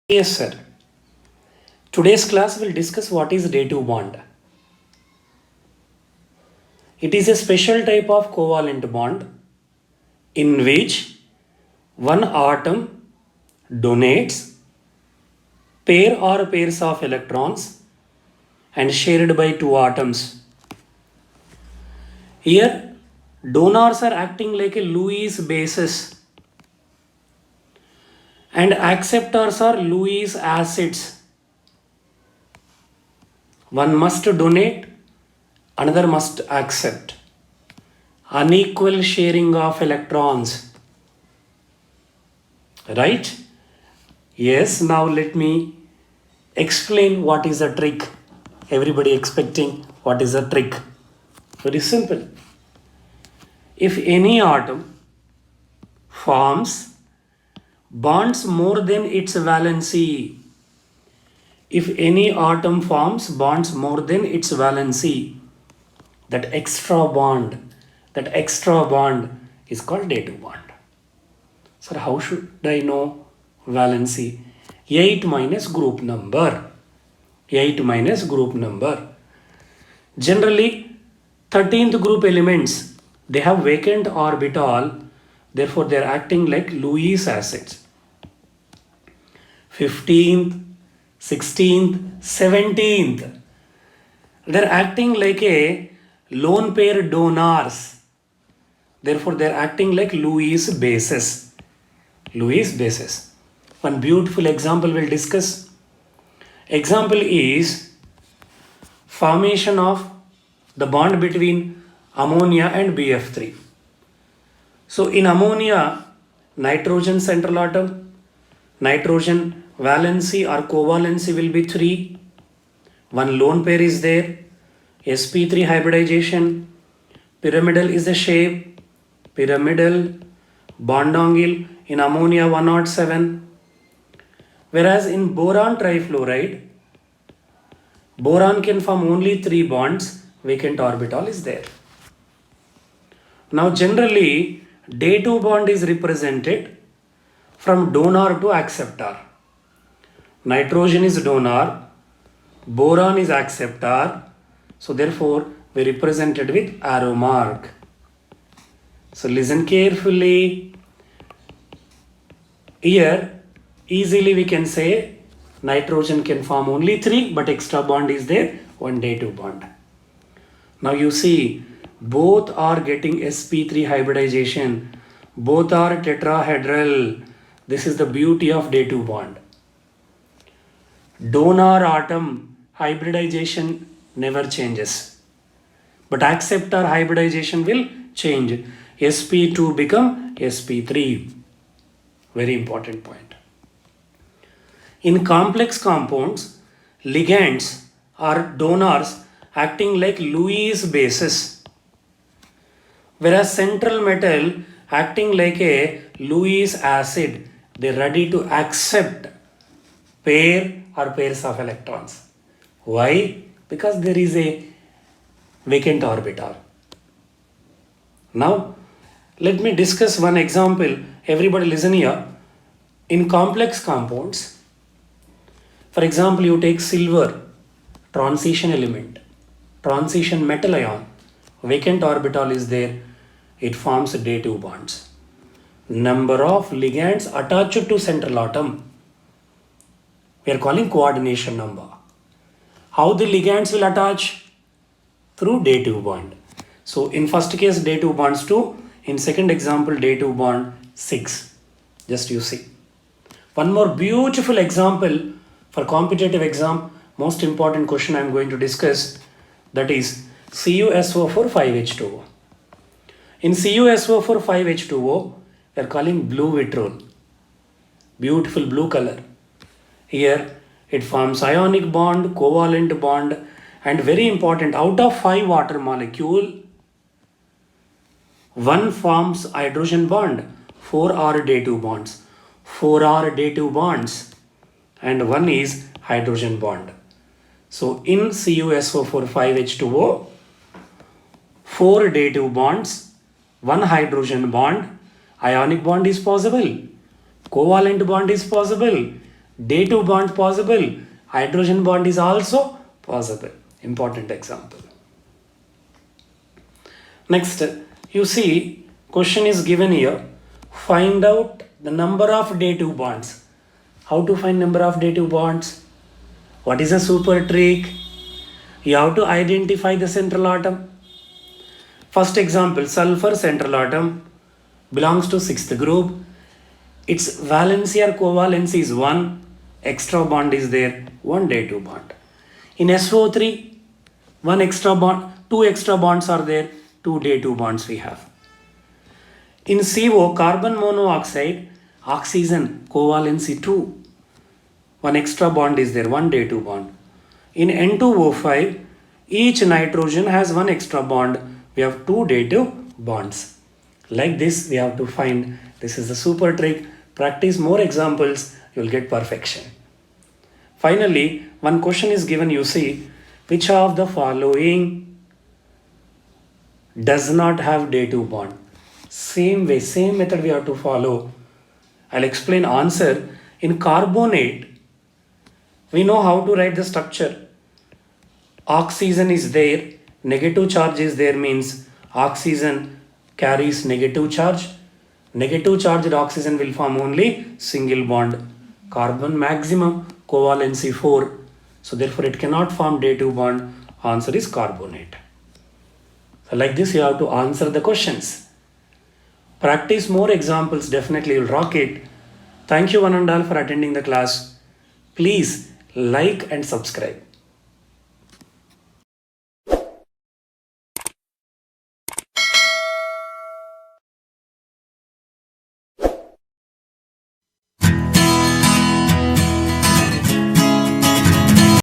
Yes, sir. Today's class will discuss what is dative bond. It is a special type of covalent bond in which one atom donates pair or pairs of electrons and shared by two atoms. Here, donors are acting like a Lewis bases and acceptors are Lewis acids. One must donate, another must accept. Unequal sharing of electrons. Right? Yes, now let me explain what is a trick. Everybody expecting what is a trick. Very simple. If any atom forms bonds more than its valency, if any atom forms bonds more than its valency, that extra bond is called dative bond. Sir, how should I know valency? 8 minus group number. 8 minus group number. Generally, 13th group elements, they have vacant orbital, therefore they are acting like Lewis acids. 15th, 16th, 17th, they are acting like a lone pair donors. Therefore, they are acting like Lewis bases. Lewis bases. One beautiful example we'll discuss. Example is formation of the bond between ammonia and BF3. So in ammonia, nitrogen central atom, nitrogen valency or covalency will be 3. One lone pair is there. sp3 hybridization. Pyramidal is the shape. Pyramidal bond angle in ammonia 107. Whereas in boron trifluoride, boron can form only 3 bonds, vacant orbital is there. Now generally, dative bond is represented from donor to acceptor. Nitrogen is donor, boron is acceptor, so therefore we represented with arrow mark. So listen carefully. Here easily we can say nitrogen can form only 3 but extra bond is there, one dative bond. Now you see both are getting sp3 hybridization, both are tetrahedral. This is the beauty of dative bond. Donor atom hybridization never changes, but acceptor hybridization will change. sp2 become sp3. Very important point. In complex compounds, ligands are donors acting like Lewis bases, whereas central metal acting like a Lewis acid. They're ready to accept pair or pairs of electrons. Why? Because there is a vacant orbital. Now, let me discuss one example. Everybody listen here. In complex compounds, for example, you take silver, transition element, transition metal ion, vacant orbital is there, it forms dative bonds. Number of ligands attached to central atom, we are calling coordination number. How the ligands will attach? Through dative bond. So in first case dative bonds 2, in second example dative bond 6. Just you see. One more beautiful example for competitive exam, most important question I am going to discuss, that is CuSO4 5H2O. In CuSO4 5H2O, we are calling blue vitriol. Beautiful blue color. Here it forms ionic bond, covalent bond, and very important, out of 5 water molecule, 1 forms hydrogen bond, 4 are dative bonds. 4 are dative bonds and 1 is hydrogen bond. So in CuSO4 5H2O, 4 dative bonds, 1 hydrogen bond, ionic bond is possible, covalent bond is possible, Day 2 bond possible. Hydrogen bond is also possible. Important example. Next, you see, question is given here. Find out the number of day 2 bonds. How to find number of day 2 bonds? What is a super trick? You have to identify the central atom. First example, sulfur central atom belongs to sixth group. Its valency or covalency is 1. Extra bond is there, 1 day 2 bond. In SO3, 1 extra bond, 2 extra bonds are there, 2 day 2 bonds we have. In CO, carbon monoxide, oxygen covalency 2. 1 extra bond is there, 1 day 2 bond. In N2O5, each nitrogen has 1 extra bond. We have 2 day 2 bonds. Like this, we have to find. This is the super trick. Practice more examples, you will get perfection. Finally, one question is given, you see, which of the following does not have day 2 bond? Same way, same method we have to follow. I'll explain answer. In carbonate, we know how to write the structure. Oxygen is there, negative charge is there, means oxygen carries negative charge. Negative charged oxygen will form only single bond. Carbon maximum covalency 4. So therefore it cannot form day 2 bond. Answer is carbonate. So like this you have to answer the questions. Practice more examples, definitely you'll rock it. Thank you one and all for attending the class. Please like and subscribe.